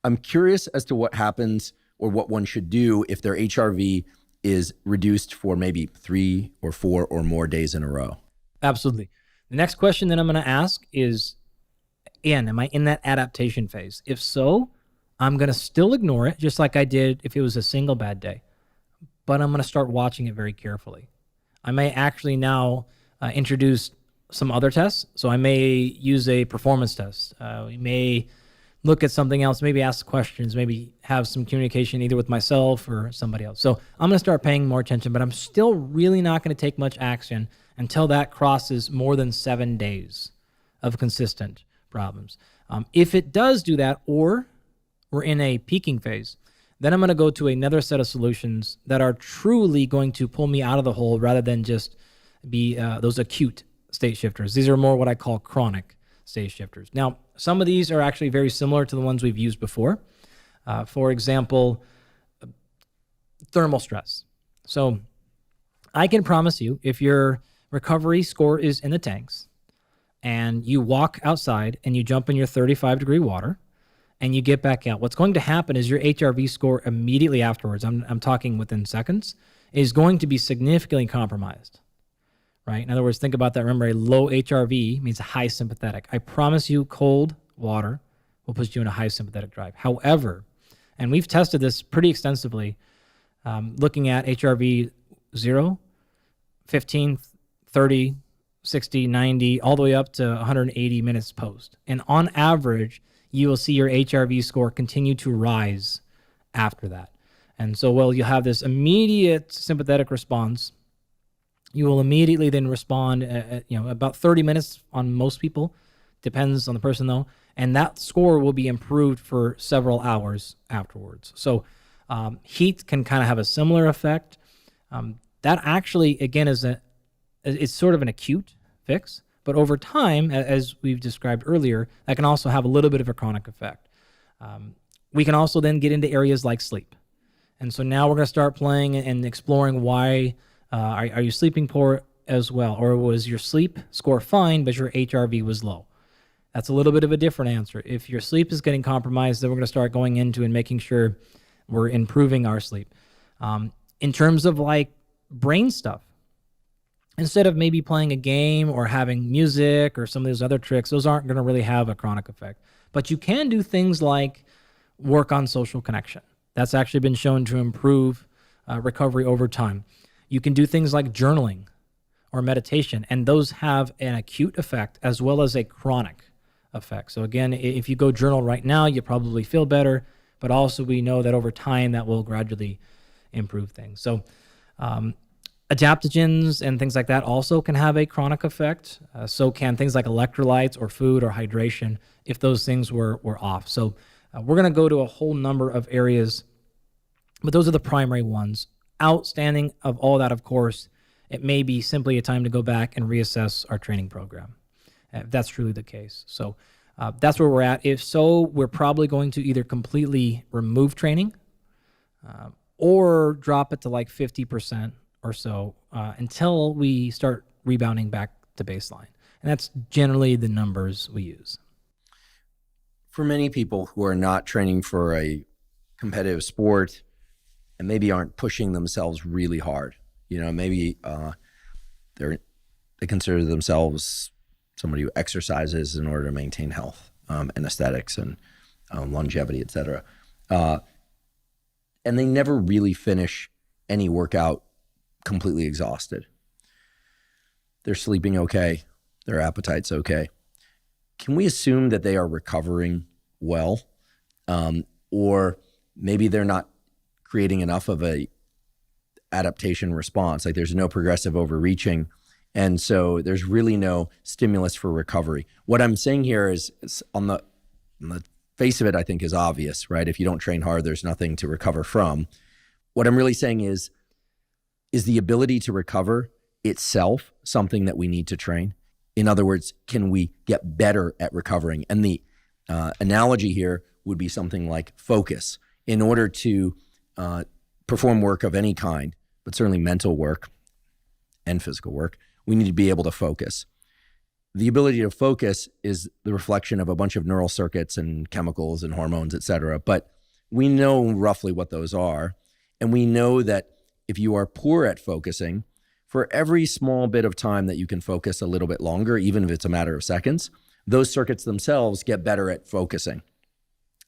I'm curious as to what happens or what one should do if their HRV is reduced for maybe 3 or 4 or more days in a row. Absolutely. The next question that I'm going to ask is, again, am I in that adaptation phase? If so, I'm going to still ignore it, just like I did if it was a single bad day. But I'm going to start watching it very carefully. I may actually now introduce some other tests. So I may use a performance test. We may look at something else, maybe ask questions, maybe have some communication either with myself or somebody else. So I'm going to start paying more attention, but I'm still really not going to take much action until that crosses more than 7 days of consistent problems. If it does do that, or we're in a peaking phase, then I'm going to go to another set of solutions that are truly going to pull me out of the hole rather than just be those acute state shifters. These are more what I call chronic state shifters. Now, some of these are actually very similar to the ones we've used before. For example, thermal stress. So I can promise you, if your recovery score is in the tanks and you walk outside and you jump in your 35-degree water and you get back out, what's going to happen is your HRV score immediately afterwards, I'm talking within seconds, is going to be significantly compromised. Right? In other words, think about that. Remember, a low HRV means a high sympathetic. I promise you, cold water will put you in a high sympathetic drive. However, and we've tested this pretty extensively, looking at HRV 0, 15, 30, 60, 90, all the way up to 180 minutes post. And on average, you will see your HRV score continue to rise after that. And so, well, you'll have this immediate sympathetic response. You will immediately then respond, about 30 minutes on most people. Depends on the person, though. And that score will be improved for several hours afterwards. So heat can kind of have a similar effect. That actually, again, it's sort of an acute fix. But over time, as we've described earlier, that can also have a little bit of a chronic effect. We can also then get into areas like sleep. And so now we're going to start playing and exploring why. Are you sleeping poor as well? Or was your sleep score fine, but your HRV was low? That's a little bit of a different answer. If your sleep is getting compromised, then we're going to start going into and making sure we're improving our sleep. In terms of like brain stuff, instead of maybe playing a game or having music or some of those other tricks, those aren't going to really have a chronic effect. But you can do things like work on social connection. That's actually been shown to improve recovery over time. You can do things like journaling or meditation, and those have an acute effect as well as a chronic effect. So again, if you go journal right now, you probably feel better, but also we know that over time that will gradually improve things. So adaptogens and things like that also can have a chronic effect. So can things like electrolytes or food or hydration if those things were off. So we're going to go to a whole number of areas, but those are the primary ones. Outstanding of all that, of course, it may be simply a time to go back and reassess our training program, if that's truly the case. So that's where we're at. If so, we're probably going to either completely remove training or drop it to like 50% or so until we start rebounding back to baseline. And that's generally the numbers we use. For many people who are not training for a competitive sport, and maybe aren't pushing themselves really hard. Maybe they consider themselves somebody who exercises in order to maintain health and aesthetics and longevity, et cetera. And they never really finish any workout completely exhausted. They're sleeping okay. Their appetite's okay. Can we assume that they are recovering well? Or maybe they're not creating enough of a adaptation response, like there's no progressive overreaching, and so there's really no stimulus for recovery. What I'm saying here is on the face of it, I think is obvious, right? If you don't train hard, there's nothing to recover from. What I'm really saying is the ability to recover itself something that we need to train? In other words, can we get better at recovering? And the analogy here would be something like focus. In order to perform work of any kind, but certainly mental work and physical work, we need to be able to focus. the ability to focus is the reflection of a bunch of neural circuits and chemicals and hormones, et cetera. But we know roughly what those are. And we know that if you are poor at focusing, for every small bit of time that you can focus a little bit longer, even if it's a matter of seconds, those circuits themselves get better at focusing,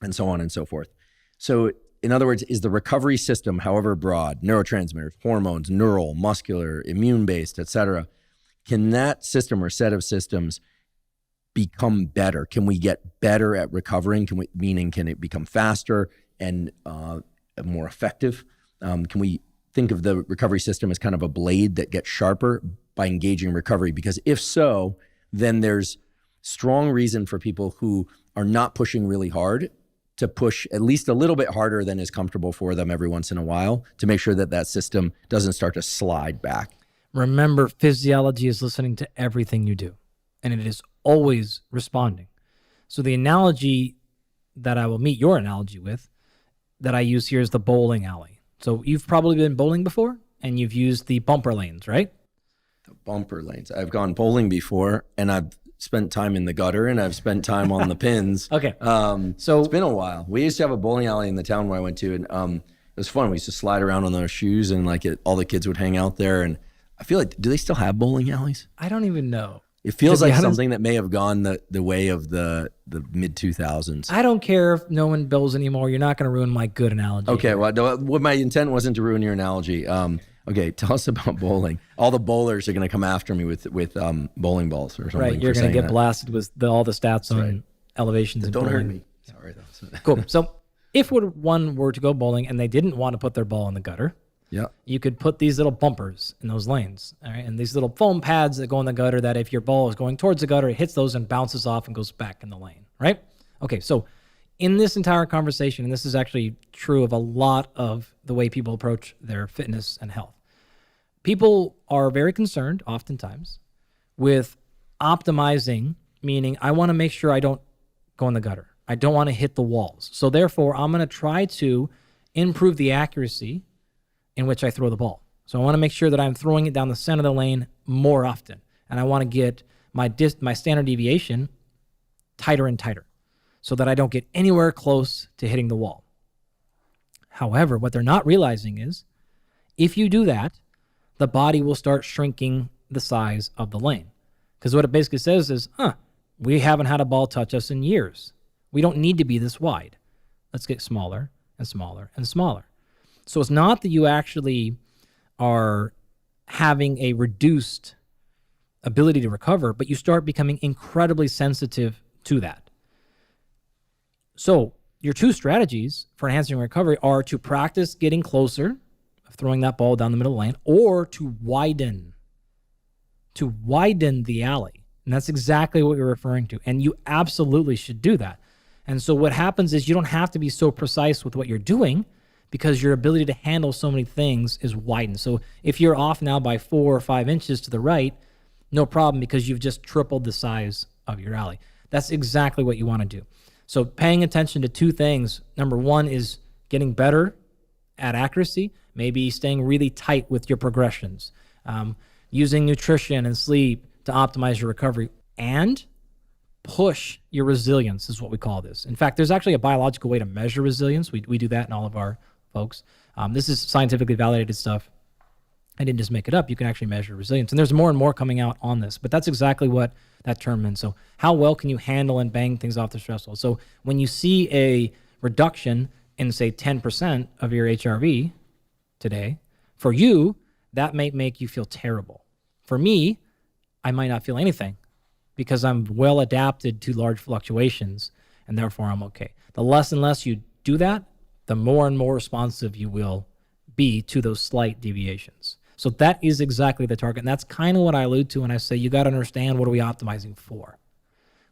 and so on and so forth. So in other words, is the recovery system, however broad, neurotransmitters, hormones, neural, muscular, immune-based, et cetera, can that system or set of systems become better? Can we get better at recovering? Meaning, can it become faster and more effective? Can we think of the recovery system as kind of a blade that gets sharper by engaging recovery? Because if so, then there's strong reason for people who are not pushing really hard to push at least a little bit harder than is comfortable for them every once in a while to make sure that that system doesn't start to slide back. Remember, physiology is listening to everything you do, and it is always responding. So the analogy that I will meet your analogy with that I use here is the bowling alley. So you've probably been bowling before, and you've used the bumper lanes, right? The bumper lanes. I've gone bowling before, and I've spent time in the gutter, and I've spent time on the pins. Okay. So it's been a while. We used to have a bowling alley in the town where I went to, and it was fun. We used to slide around on those shoes, and all the kids would hang out there. And I feel like, do they still have bowling alleys? I don't even know. It feels like something that may have gone the way of the mid 2000s. I don't care if no one bowls anymore. You're not going to ruin my good analogy. Okay, well, what my intent wasn't to ruin your analogy. Okay, tell us about bowling. All the bowlers are going to come after me with bowling balls or something. Right, you're going to get blasted with all the stats on elevations. Don't hurt me. Sorry, though. Cool. So if one were to go bowling and they didn't want to put their ball in the gutter, yeah, you could put these little bumpers in those lanes, all right? And these little foam pads that go in the gutter that if your ball is going towards the gutter, it hits those and bounces off and goes back in the lane, right? Okay, so in this entire conversation, and this is actually true of a lot of the way people approach their fitness and health, people are very concerned oftentimes with optimizing, meaning I want to make sure I don't go in the gutter. I don't want to hit the walls. So therefore, I'm going to try to improve the accuracy in which I throw the ball. So I want to make sure that I'm throwing it down the center of the lane more often. And I want to get my standard deviation tighter and tighter so that I don't get anywhere close to hitting the wall. However, what they're not realizing is if you do that, the body will start shrinking the size of the lane. Because what it basically says is, we haven't had a ball touch us in years. We don't need to be this wide. Let's get smaller and smaller and smaller. So it's not that you actually are having a reduced ability to recover, but you start becoming incredibly sensitive to that. So your two strategies for enhancing recovery are to practice getting closer, of throwing that ball down the middle of the lane, or to widen the alley. And that's exactly what you're referring to. And you absolutely should do that. And so what happens is you don't have to be so precise with what you're doing because your ability to handle so many things is widened. So if you're off now by 4 or 5 inches to the right, no problem because you've just tripled the size of your alley. That's exactly what you want to do. So paying attention to two things. Number one is getting better at accuracy, maybe staying really tight with your progressions, using nutrition and sleep to optimize your recovery, and push your resilience is what we call this. In fact, there's actually a biological way to measure resilience. We do that in all of our folks. This is scientifically validated stuff. I didn't just make it up. You can actually measure resilience. And there's more and more coming out on this, but that's exactly what that term means. So how well can you handle and bang things off the threshold? So when you see a reduction in, say, 10% of your HRV today, for you, that may make you feel terrible. For me, I might not feel anything because I'm well adapted to large fluctuations, and therefore I'm okay. The less and less you do that, the more and more responsive you will be to those slight deviations. So that is exactly the target. And that's kind of what I allude to when I say you got to understand, what are we optimizing for? Are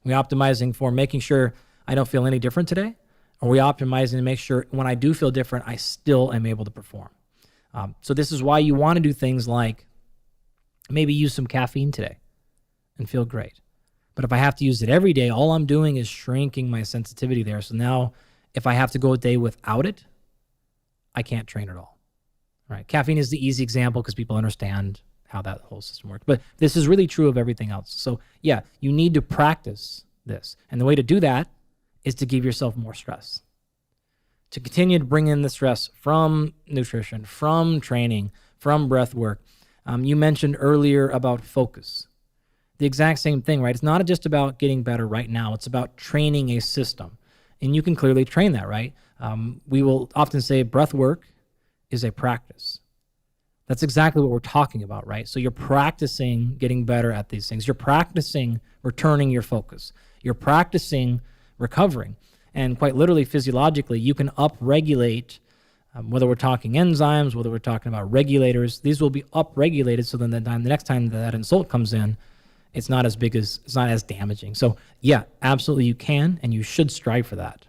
we optimizing for making sure I don't feel any different today? Or are we optimizing to make sure when I do feel different, I still am able to perform? So this is why you want to do things like maybe use some caffeine today and feel great. But if I have to use it every day, all I'm doing is shrinking my sensitivity there. So now if I have to go a day without it, I can't train at all. Right? Caffeine is the easy example because people understand how that whole system works. But this is really true of everything else. So yeah, you need to practice this. And the way to do that is to give yourself more stress. To continue to bring in the stress from nutrition, from training, from breath work. You mentioned earlier about focus. The exact same thing, right? It's not just about getting better right now. It's about training a system. And you can clearly train that, right? We will often say breath work is a practice. That's exactly what we're talking about, right? So you're practicing getting better at these things. You're practicing returning your focus. You're practicing recovering. And quite literally, physiologically, you can upregulate, whether we're talking enzymes, whether we're talking about regulators, these will be upregulated so then the next time that insult comes in, it's not as damaging. So yeah, absolutely you can, and you should strive for that.